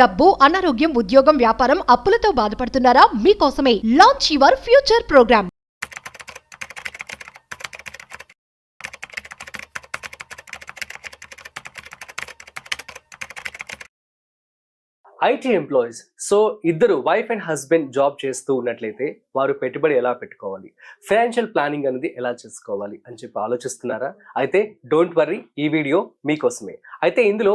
డబ్బు, అనారోగ్యం, ఉద్యోగం, వ్యాపారం, అప్పులతో బాధపడుతున్నారా? మీకోసమే launch your future program. IT employees so ఇద్దరు వైఫ్ అండ్ హస్బెండ్ జాబ్ చేస్తూ ఉన్నట్లయితే వారు పెట్టుబడి ఎలా పెట్టుకోవాలి, ఫైనాన్షియల్ ప్లానింగ్ అనేది ఎలా చేసుకోవాలి అని చెప్పి ఆలోచిస్తున్నారా? అయితే డోంట్ వర్రీ, ఈ వీడియో మీకోసమే. అయితే ఇందులో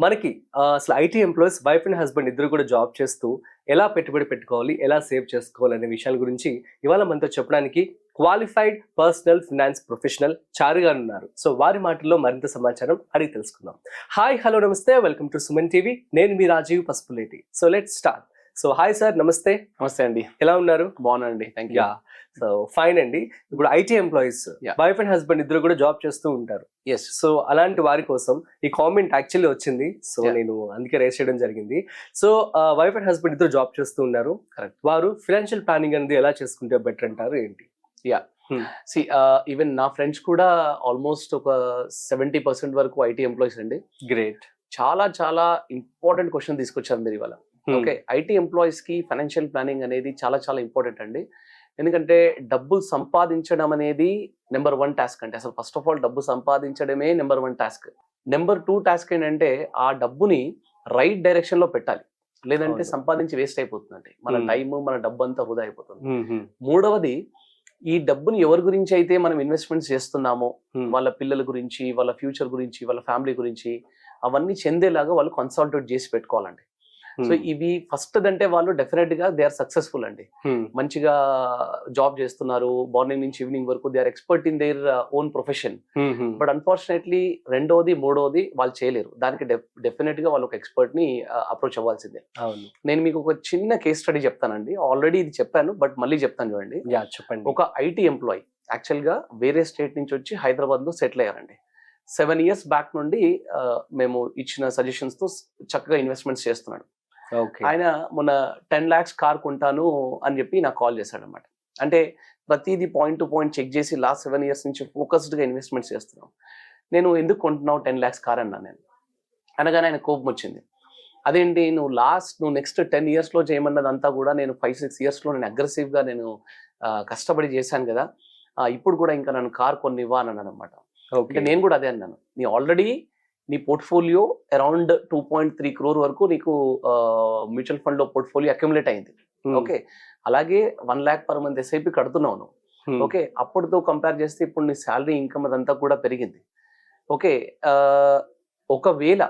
మనకి అసలు IT employees wife and husband ఇద్దరు కూడా జాబ్ చేస్తూ ఎలా పెట్టుబడి పెట్టుకోవాలి, ఎలా సేవ్ చేసుకోవాలి అనే విషయాల గురించి ఇవాళ మనతో చెప్పడానికి క్వాలిఫైడ్ పర్సనల్ ఫినాన్స్ ప్రొఫెషనల్ చారు గారు ఉన్నారు. సో వారి మాటల్లో మరింత సమాచారం అడిగి తెలుసుకుందాం. హాయ్, హలో, నమస్తే, వెల్కమ్ టు సుమన్ టీవీ. నేను మీ Rajeev Pasupuleti. So let's start. So hi sir, నమస్తే. నమస్తే అండి, ఎలా ఉన్నారు? బాగున్నానండి, థ్యాంక్ యూ. సో ఫైన్ అండి. ఇప్పుడు IT employees wife and husband ఇద్దరు కూడా జాబ్ చేస్తూ ఉంటారు. ఎస్. సో అలాంటి వారి కోసం ఈ కామెంట్ యాక్చువల్లీ వచ్చింది. సో నేను అందుకే రేస్ చేయడం జరిగింది. సో వైఫ్ అండ్ హస్బెండ్ ఇద్దరు జాబ్ చేస్తూ ఉన్నారు. కరెక్ట్. వారు ఫైనాన్షియల్ ప్లానింగ్ అనేది ఎలా చేసుకుంటే బెటర్ అంటారు, ఏంటి? ఈవెన్ నా ఫ్రెండ్స్ కూడా ఆల్మోస్ట్ ఒక 70% వరకు ఐటీ ఎంప్లాయీస్ అండి. గ్రేట్. చాలా చాలా ఇంపార్టెంట్ క్వశ్చన్ తీసుకొచ్చారు మీరు ఇవాళ. ఓకే, ఐటీ ఎంప్లాయీస్ కి ఫైనాన్షియల్ ప్లానింగ్ అనేది చాలా చాలా ఇంపార్టెంట్ అండి. ఎందుకంటే డబ్బులు సంపాదించడం అనేది నెంబర్ 1 టాస్క్ అండి. అసలు ఫస్ట్ ఆఫ్ ఆల్ డబ్బు సంపాదించడమే నెంబర్ 1 టాస్క్. నెంబర్ 2 టాస్క్ ఏంటంటే ఆ డబ్బుని రైట్ డైరెక్షన్ లో పెట్టాలి, లేదంటే సంపాదించి వేస్ట్ అయిపోతుందండి. మన టైం, మన డబ్బు అంతా వృధా అయిపోతుంది. మూడవది, ఈ డబ్బుని ఎవరి గురించి అయితే మనం ఇన్వెస్ట్మెంట్స్ చేస్తున్నామో వాళ్ళ పిల్లల గురించి, వాళ్ళ ఫ్యూచర్ గురించి, వాళ్ళ ఫ్యామిలీ గురించి అవన్నీ చెందేలాగా వాళ్ళు కన్సాలిడేట్ చేసి పెట్టుకోవాలండి. సో ఇవి ఫస్ట్ దంటే వాళ్ళు డెఫినెట్ గా దే ఆర్ సక్సెస్ఫుల్ అండి. మంచిగా జాబ్ చేస్తున్నారు, మార్నింగ్ నుంచి ఈవినింగ్ వరకు they are expert in their own profession. But unfortunately రెండోది మూడోది వాళ్ళు చేయలేరు. దానికి డెఫినెట్ గా వాళ్ళు ఒక ఎక్స్పర్ట్ ని అప్రోచ్ అవ్వాల్సిందే. నేను మీకు ఒక చిన్న కేస్ స్టడీ చెప్తానండి. ఆల్రెడీ ఇది చెప్పాను, బట్ మళ్ళీ చెప్తాను చూడండి. చెప్పండి. ఒక ఐటీ ఎంప్లాయీ యాక్చువల్ గా వేరే స్టేట్ నుంచి వచ్చి హైదరాబాద్ లో సెటిల్ అయ్యారండి. 7 years బ్యాక్ నుండి మేము ఇచ్చిన సజెషన్స్ తో చక్కగా ఇన్వెస్ట్మెంట్స్ చేస్తున్నాడు. ఆయన మొన్న 10 lakhs కార్ కొంటాను అని చెప్పి నాకు కాల్ చేశాడు అనమాట. అంటే ప్రతిదీ పాయింట్ టు పాయింట్ చెక్ చేసి లాస్ట్ 7 years నుంచి ఫోకస్డ్ గా ఇన్వెస్ట్మెంట్స్ చేస్తున్నాం. నేను ఎందుకు కొంటున్నావు 10 lakhs కార్ అన్నా నేను అనగానే ఆయన కోపం వచ్చింది. అదేంటి, నువ్వు నెక్స్ట్ 10 years లో చేయమన్నదంతా కూడా నేను 5-6 years లో నేను అగ్రెసివ్ గా నేను కష్టపడి చేశాను కదా, ఇప్పుడు కూడా ఇంకా నన్ను కార్ కొనివ్వా అని అన్నాను అనమాట. నేను కూడా అదే అన్నాను. నీ పోర్ట్ఫోలియో అరౌండ్ 2.3 crore వరకు నీకు మ్యూచువల్ ఫండ్ లో పోర్ట్ఫోలియో అక్యుములేట్ అయింది. ఓకే, అలాగే 1 lakh per month ఎస్ఐపి కడుతున్నావు నువ్వు. ఓకే, అప్పటితో కంపేర్ చేస్తే ఇప్పుడు నీ శాలరీ ఇన్కమ్ అదంతా కూడా పెరిగింది. ఓకే, ఒకవేళ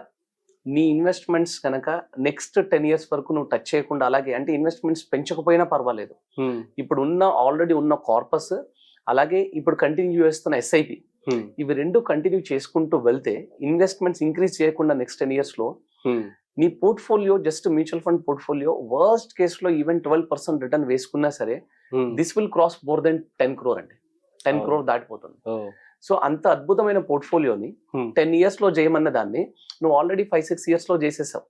నీ ఇన్వెస్ట్మెంట్స్ కనుక నెక్స్ట్ 10 years వరకు నువ్వు టచ్ చేయకుండా, అలాగే అంటే ఇన్వెస్ట్మెంట్స్ పెంచకపోయినా పర్వాలేదు, ఇప్పుడు ఆల్రెడీ ఉన్న కార్పస్, అలాగే ఇప్పుడు కంటిన్యూ చేస్తున్న ఎస్ఐపి, ఇవి రెండు కంటిన్యూ చేసుకుంటూ వెళ్తే ఇన్వెస్ట్మెంట్స్ ఇంక్రీజ్ చేయకుండా నెక్స్ట్ 10 years లో నీ portfolio just mutual fund portfolio worst case లో ఈవెన్ 12% రిటర్న్ వేసుకున్నా సరే this will cross more than 10 crore అండి. 10 crore దాటిపోతుంది. సో అంత అద్భుతమైన పోర్ట్ఫోలియోని 10 years లో చేయమన్న దాన్ని నువ్వు ఆల్రెడీ 5-6 years లో చేసేసావు.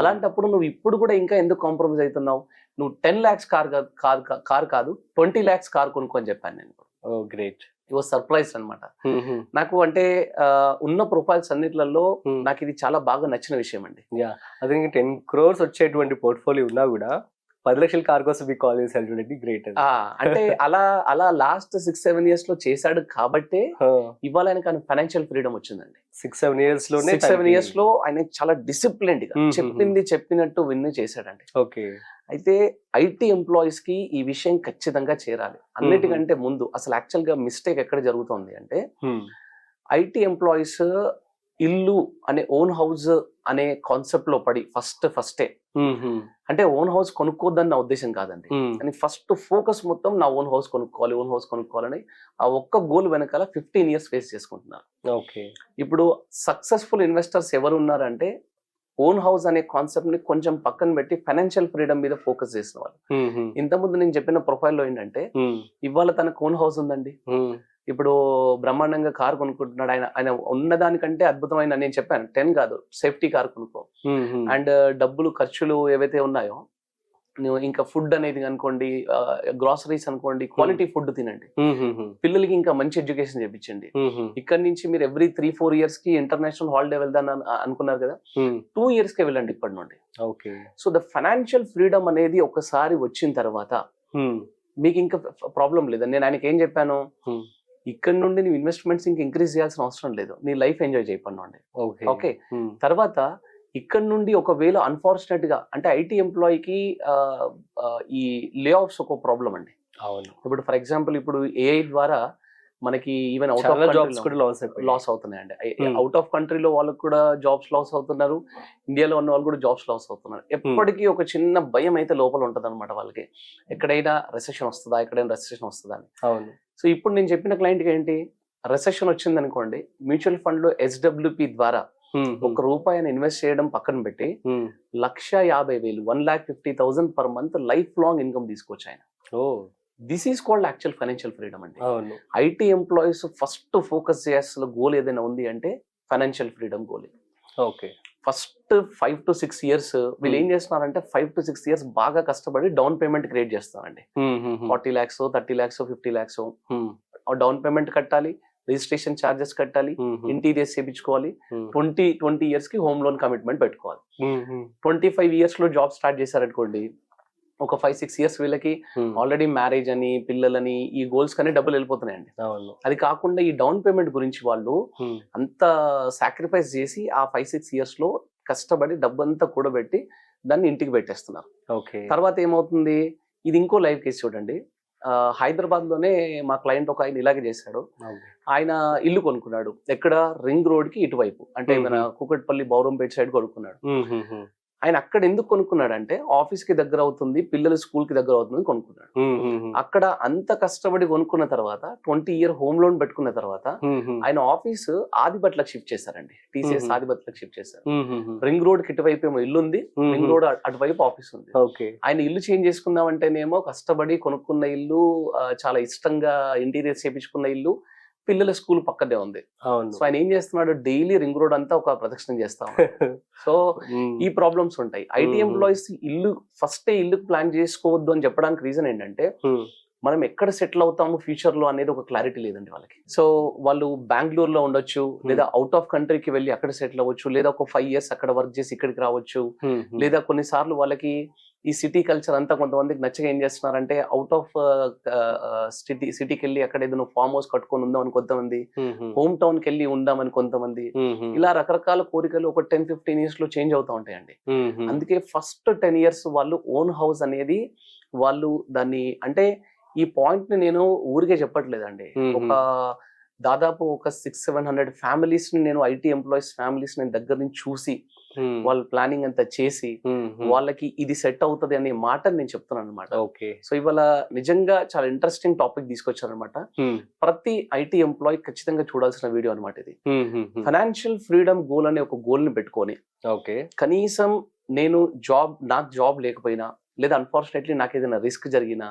అలాంటప్పుడు నువ్వు ఇప్పుడు కూడా ఇంకా ఎందుకు కాంప్రమైజ్ అవుతున్నావు? నువ్వు 10 lakhs కార్ కాదు 20 lakhs కార్ కొనుక్కో అని చెప్పాను నేను. గ్రేట్. ఇట్ వాజ్ సర్ప్రైజ్ అనమాట నాకు. అంటే ఉన్న ప్రొఫైల్స్ అన్నిట్లలో నాకు ఇది చాలా బాగా నచ్చిన విషయం అండి. అదే 10 crores వచ్చేటువంటి పోర్ట్ఫోలియో ఉన్నా కూడా 10 lakhs కార్ కోసం మీకు కాల్ చేశారు చూడండి, గ్రేట్. అంటే అలా లాస్ట్ 6-7 years లో చేశాడు కాబట్టే ఇవాళ ఆయన ఫైనాన్షియల్ ఫ్రీడమ్ వచ్చిందండి. 6-7 years లో 6-7 years లో ఆయన చాలా డిసిప్లిన్డ్ గా చెప్పింది చెప్పినట్టు విన్ చేశాడండి. ఓకే, అయితే ఐటీ ఎంప్లాయీస్ కి ఈ విషయం ఖచ్చితంగా చేరాలి. అన్నిటికంటే ముందు అసలు యాక్చువల్ గా మిస్టేక్ ఎక్కడ జరుగుతుంది అంటే, ఐటీ ఎంప్లాయీస్ ఇల్లు అనే ఓన్ హౌస్ అనే కాన్సెప్ట్ లో పడి ఫస్టే అంటే ఓన్ హౌస్ కొనుక్కోద్దని నా ఉద్దేశం కాదండి. అని ఫస్ట్ ఫోకస్ మొత్తం నా ఓన్ హౌస్ కొనుక్కోవాలని ఆ ఒక్క గోల్ వెనకాల 15 years ఫేస్ చేసుకుంటున్నారు. ఓకే, ఇప్పుడు సక్సెస్ఫుల్ ఇన్వెస్టర్స్ ఎవరు ఉన్నారంటే ఓన్ హౌస్ అనే కాన్సెప్ట్ ని కొంచెం పక్కన పెట్టి ఫైనాన్షియల్ ఫ్రీడమ్ మీద ఫోకస్ చేసిన వాళ్ళు. ఇంతకుముందు నేను చెప్పిన ప్రొఫైల్లో ఏంటంటే ఇవాళ తనకు ఓన్ హౌస్ ఉందండి, ఇప్పుడు బ్రహ్మాండంగా కార్ కొనుక్కుంటున్నాడు. ఆయన ఉన్నదానికంటే అద్భుతమైన, నేను చెప్పాను 10 కాదు సేఫ్టీ కార్ కొనుక్కో, అండ్ డబ్బులు ఖర్చులు ఏవైతే ఉన్నాయో నువ్వు ఇంకా ఫుడ్ అనేది అనుకోండి, గ్రాసరీస్ అనుకోండి, క్వాలిటీ ఫుడ్ తినండి. పిల్లలకి ఇంకా మంచి ఎడ్యుకేషన్ చేయించండి. ఇక్కడ నుంచి మీరు ఎవ్రీ 3-4 years కి ఇంటర్నేషనల్ హాలిడే వెళ్దాం అనుకున్నారు కదా, 2 years కే వెళ్ళండి ఇప్పటి నుండి. సో ద ఫైనాన్షియల్ ఫ్రీడమ్ అనేది ఒకసారి వచ్చిన తర్వాత మీకు ఇంకా ప్రాబ్లం లేదు. నేను ఆయనకి ఏం చెప్పాను, ఇక్కడ నుండి నువ్వు ఇన్వెస్ట్మెంట్స్ ఇంకా ఇంక్రీజ్ చేయాల్సిన అవసరం లేదు, నీ లైఫ్ ఎంజాయ్ చేయపండి. ఓకే, తర్వాత ఇక్కడ నుండి ఒకవేళ అన్ఫార్చునేట్ గా అంటే ఐటీ ఎంప్లాయీకి ఈ లే ఆఫ్స్ ఒక ప్రాబ్లం అండి. అవును, ఇప్పుడు ఫర్ ఎగ్జాంపుల్ ఇప్పుడు ఏఐ ద్వారా మనకి ఈవెన్ అవుట్ ఆఫ్ జాబ్స్ కూడా లాస్ అవుతున్నాయండి. అవుట్ ఆఫ్ కంట్రీలో వాళ్ళకి కూడా జాబ్స్ లాస్ అవుతున్నారు, ఇండియాలో ఉన్న వాళ్ళు కూడా జాబ్స్ లాస్ అవుతున్నారు. ఎప్పటికీ ఒక చిన్న భయం అయితే లోపల ఉంటది అనమాట వాళ్ళకి, ఎక్కడైనా రెసెషన్ వస్తుందా, ఎక్కడైనా రెసెషన్ వస్తుందా అని. అవును. సో ఇప్పుడు నేను చెప్పిన క్లయింట్కి ఏంటి, రెసెషన్ వచ్చింది అనుకోండి, మ్యూచువల్ ఫండ్ లో SWP ద్వారా ₹1 ఇన్వెస్ట్ చేయడం పక్కన పెట్టి 1,50,000 1,50,000 per month life long income తీసుకోవచ్చు ఆయన. This is called actual financial freedom అండి. ఐటీ ఎంప్లాయీస్ ఫస్ట్ ఫోకస్ చేయాల్సిన గోల్ ఏదైనా ఉంది అంటే financial freedom goal. Okay, first 5 to 6 years వీళ్ళు ఏం చేస్తున్నారంటే 5 to 6 years బాగా కష్టపడి డౌన్ పేమెంట్ క్రియేట్ చేస్తారండి. 40 lakhs 30 lakhs 50 lakhs down payment కట్టాలి, రిజిస్ట్రేషన్ ఛార్జెస్ కట్టాలి, ఇంటీరియర్స్ చేయించుకోవాలి, 20 years కి హోమ్ లోన్ కమిట్మెంట్ పెట్టుకోవాలి. 25 years లో జాబ్ స్టార్ట్ చేశారనుకోండి, ఒక 5-6 years వీళ్ళకి ఆల్రెడీ మ్యారేజ్ అని, పిల్లలని, ఈ గోల్స్ కానీ డబ్బులు వెళ్ళిపోతున్నాయండి. అది కాకుండా ఈ డౌన్ పేమెంట్ గురించి వాళ్ళు అంత సాక్రిఫైస్ చేసి ఆ 5-6 years లో కష్టపడి డబ్బంతా కూడబెట్టి దాన్ని ఇంటికి పెట్టేస్తున్నారు. తర్వాత ఏమవుతుంది, ఇది ఇంకో లైవ్ కేసు చూడండి. హైదరాబాద్ లోనే మా క్లయింట్ ఒక ఆయన ఇలాగే చేశాడు. ఆయన ఇల్లు కొనుక్కున్నాడు, ఎక్కడ రింగ్ రోడ్ కి ఇటువైపు, అంటే మన కూకట్పల్లి బౌరంపేట సైడ్ కొనుక్కున్నాడు. ఆయన అక్కడ ఎందుకు కొనుక్కున్నాడు అంటే ఆఫీస్ కి దగ్గర అవుతుంది, పిల్లల స్కూల్ కి దగ్గర అవుతుంది కొనుక్కున్నాడు. అక్కడ అంత కష్టపడి కొనుక్కున్న తర్వాత 20-year హోమ్ లోన్ పెట్టుకున్న తర్వాత ఆయన ఆఫీస్ ఆదిబట్లకు షిఫ్ట్ చేశారండి. TCS ఆదిబట్లకు షిఫ్ట్ చేశారు. రింగ్ రోడ్ కి ఇటువైపు ఏమో ఇల్లు ఉంది, రింగ్ రోడ్ అటువైపు ఆఫీస్ ఉంది. ఆయన ఇల్లు చేంజ్ చేసుకుందామంటేనేమో కష్టపడి కొనుక్కున్న ఇల్లు, చాలా ఇష్టంగా ఇంటీరియర్ చేయించుకున్న ఇల్లు, పిల్లల స్కూల్ పక్కనే ఉంది. సో ఆయన ఏం చేస్తున్నాడు, డైలీ రింగ్ రోడ్ అంతా ఒక ప్రదక్షిణ చేస్తా ఉన్నాడు. సో ఈ ప్రాబ్లమ్స్ ఉంటాయి. ఐటీ ఎంప్లాయీస్ ఫస్ట్ ఇల్లు ప్లాన్ చేసుకోవద్దు అని చెప్పడానికి రీజన్ ఏంటంటే మనం ఎక్కడ సెటిల్ అవుతాము ఫ్యూచర్ లో అనేది ఒక క్లారిటీ లేదండి వాళ్ళకి. సో వాళ్ళు బెంగళూరులో ఉండొచ్చు, లేదా అవుట్ ఆఫ్ కంట్రీకి వెళ్ళి అక్కడ సెటిల్ అవ్వచ్చు, లేదా ఒక 5 years అక్కడ వర్క్ చేసి ఇక్కడికి రావచ్చు, లేదా కొన్నిసార్లు వాళ్ళకి ఈ సిటీ కల్చర్ అంతా కొంతమందికి నచ్చగా ఏం చేస్తున్నారంటే అవుట్ ఆఫ్ సిటీకి వెళ్ళి అక్కడ ఏదైనా ఫామ్ హౌస్ కట్టుకొని ఉందామని కొంతమంది, హోమ్ టౌన్ కి వెళ్ళి ఉందామని కొంతమంది, ఇలా రకరకాల కోరికలు ఒక 10-15 years లో చేంజ్ అవుతా ఉంటాయండి. అందుకే ఫస్ట్ 10 years వాళ్ళు ఓన్ హౌస్ అనేది వాళ్ళు దాన్ని, అంటే ఈ పాయింట్ ని నేను ఊరికే చెప్పట్లేదండి, ఒక దాదాపు ఒక 600-700 ఫ్యామిలీస్ ని నేను ఐటీ ఎంప్లాయీస్ ఫ్యామిలీస్ నేను దగ్గర నుంచి చూసి వాళ్ళు ప్లానింగ్ అంతా చేసి వాళ్ళకి ఇది సెట్ అవుతుంది అనే మాట నేను చెప్తున్నాను అనమాట. సో ఇవాళ నిజంగా చాలా ఇంట్రెస్టింగ్ టాపిక్ తీసుకొచ్చారనమాట. ప్రతి ఐటీ ఎంప్లాయీ ఖచ్చితంగా చూడాల్సిన వీడియో అనమాట ఇది. ఫైనాన్షియల్ ఫ్రీడమ్ గోల్ అనే ఒక గోల్ ని పెట్టుకొని కనీసం నేను నాకు జాబ్ లేకపోయినా, లేదా అన్ఫార్చునేట్లీ నాకు ఏదైనా రిస్క్ జరిగినా,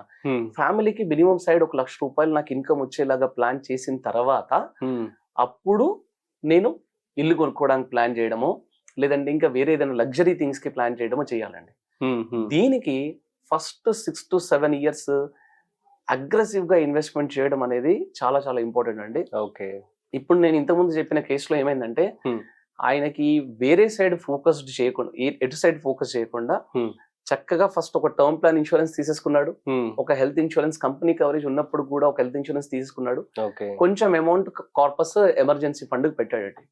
ఫ్యామిలీకి మినిమం సైడ్ ఒక ₹1,00,000 నాకు ఇన్కమ్ వచ్చేలాగా ప్లాన్ చేసిన తర్వాత అప్పుడు నేను ఇల్లు కొనుక్కోవడానికి ప్లాన్ చేయడము, లేదంటే ఇంకా వేరే ఏదైనా లగ్జరీ థింగ్స్ కి ప్లాన్ చేయడమో చేయాలండి. దీనికి ఫస్ట్ 6 to 7 years అగ్రెసివ్ గా ఇన్వెస్ట్మెంట్ చేయడం అనేది చాలా చాలా ఇంపార్టెంట్ అండి. ఇప్పుడు నేను ఇంతకుముందు చెప్పిన కేసులో ఏమైందంటే ఆయనకి వేరే సైడ్ ఫోకస్డ్ చేయకుండా, ఎటు సైడ్ ఫోకస్ చేయకుండా చక్కగా ఫస్ట్ ఒక టర్మ్ ప్లాన్ ఇన్సూరెన్స్ తీసేసుకున్నాడు, ఒక హెల్త్ ఇన్సూరెన్స్ కంపెనీ కవరేజ్ ఉన్నప్పుడు కూడా ఒక హెల్త్ ఇన్సూరెన్స్ తీసుకున్నాడు, కొంచెం అమౌంట్ కార్పస్ ఎమర్జెన్సీ ఫండ్ కి పెట్టాడు.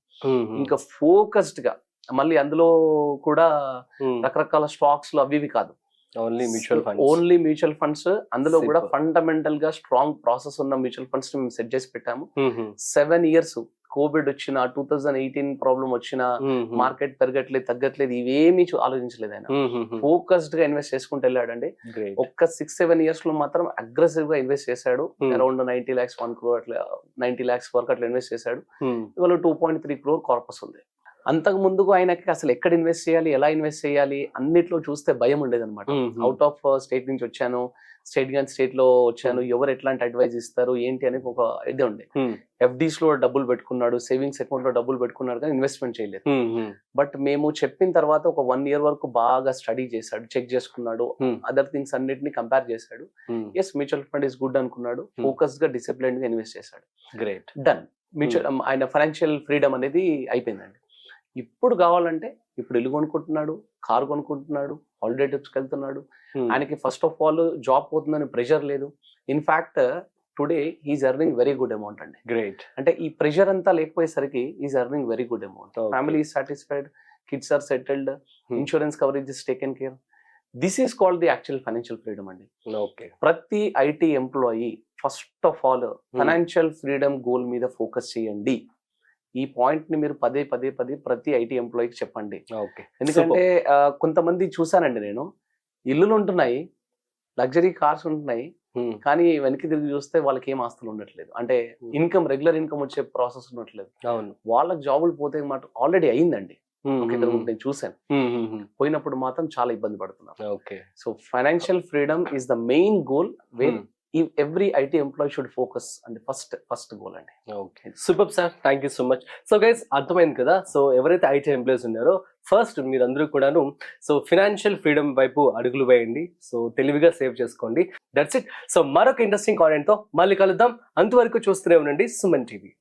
ఇంకా ఫోకస్డ్ గా మళ్ళీ అందులో కూడా రకరకాల స్టాక్స్ లో అవి కాదు, ఓన్లీ మ్యూచువల్ ఫండ్స్. అందులో కూడా ఫండమెంటల్ గా స్ట్రాంగ్ ప్రాసెస్ ఉన్న మ్యూచువల్ ఫండ్స్ మేము సెట్ చేసి పెట్టాము. 7 years కోవిడ్ వచ్చిన, 2018 ప్రాబ్లం వచ్చిన, మార్కెట్ పెరగట్లేదు తగ్గట్లేదు, ఇవేమీ ఆలోచించలేదు ఆయన. ఫోకస్డ్ గా ఇన్వెస్ట్ చేసుకుంటూ వెళ్ళాడండి. ఒక్క 6-7 years లో మాత్రం అగ్రెసివ్ గా ఇన్వెస్ట్ చేశాడు. అరౌండ్ 90 lakhs 1 crore అట్లా 90 lakhs వరకు అట్లా ఇన్వెస్ట్ చేశాడు. ఇవాళ 2.3 crore కార్పస్ ఉంది. అంతకు ముందుకు ఆయనకి అసలు ఎక్కడ ఇన్వెస్ట్ చేయాలి, ఎలా ఇన్వెస్ట్ చేయాలి అన్నిట్లో చూస్తే భయం ఉండేది అనమాట. అవుట్ ఆఫ్ స్టేట్ నుంచి వచ్చాను, స్టేట్ లో వచ్చాను, ఎవరు ఎట్లాంటి అడ్వైజ్ ఇస్తారు ఏంటి అనేది ఒక ఇది ఉండే. FDs లో డబ్బులు పెట్టుకున్నాడు, సేవింగ్స్ అకౌంట్ లో డబ్బులు పెట్టుకున్నాడు కానీ ఇన్వెస్ట్మెంట్ చేయలేదు. బట్ మేము చెప్పిన తర్వాత ఒక 1 year వరకు బాగా స్టడీ చేశాడు, చెక్ చేసుకున్నాడు, అదర్ థింగ్స్ అన్నిటిని కంపేర్ చేశాడు. Yes mutual fund is good అనుకున్నాడు, ఫోకస్ గా డిసిప్లిన్ గా ఇన్వెస్ట్ చేశాడు. Great, done. మ్యూచువల్ ఆయన ఫైనాన్షియల్ ఫ్రీడమ్ అనేది అయిపోయిందండి. ఇప్పుడు కావాలంటే ఇప్పుడు ఇల్లు కొనుక్కుంటున్నాడు, కారు కొనుక్కుంటున్నాడు, హాలిడే ట్రిప్స్కి వెళ్తున్నాడు. ఆయనకి ఫస్ట్ ఆఫ్ ఆల్ జాబ్ పోతుందని ప్రెషర్ లేదు. In fact today is earning very good amount అండి. గ్రేట్. అంటే ఈ ప్రెషర్ అంతా లేకపోయేసరికి is earning very good amount. Family is satisfied, kids are settled, insurance coverage is taken care. This is called the actual financial freedom అండి. Okay. ప్రతి IT employee first of all financial freedom goal మీద focus చేయండి. ఈ point ని మీరు పదే ప్రతి IT ఎంప్లాయీకి చెప్పండి. ఎందుకంటే కొంతమంది చూసానండి నేను, ఇల్లులు ఉంటున్నాయి, లగ్జరీ కార్స్ ఉంటున్నాయి, కానీ వెనక్కి తిరిగి చూస్తే వాళ్ళకి ఏం ఆస్తులు ఉండట్లేదు. అంటే ఇన్కమ్, రెగ్యులర్ ఇన్కమ్ వచ్చే ప్రాసెస్ ఉండట్లేదు. వాళ్ళకి జాబులు పోతే మాట ఆల్రెడీ అయిందండి. నేను చూసాను, పోయినప్పుడు మాత్రం చాలా ఇబ్బంది పడుతున్నారు. So financial freedom is the main goal where every IT employee should focus and first goal అండి. Okay, super sir, thank you so much. So guys, అర్థమైంది కదా. సో ఎవరైతే IT ఎంప్లాయీస్ ఉన్నారో ఫస్ట్ మీరందరూ కూడాను సో ఫినాన్షియల్ ఫ్రీడమ్ వైపు అడుగులు వేయండి. సో తెలివిగా సేవ్ చేసుకోండి. That's it. సో మరొక ఇంట్రెస్టింగ్ కాంటెంట్ తో మళ్ళీ కలుద్దాం. అంతవరకు చూస్తూనే ఉండండి సుమన్ టీవీ.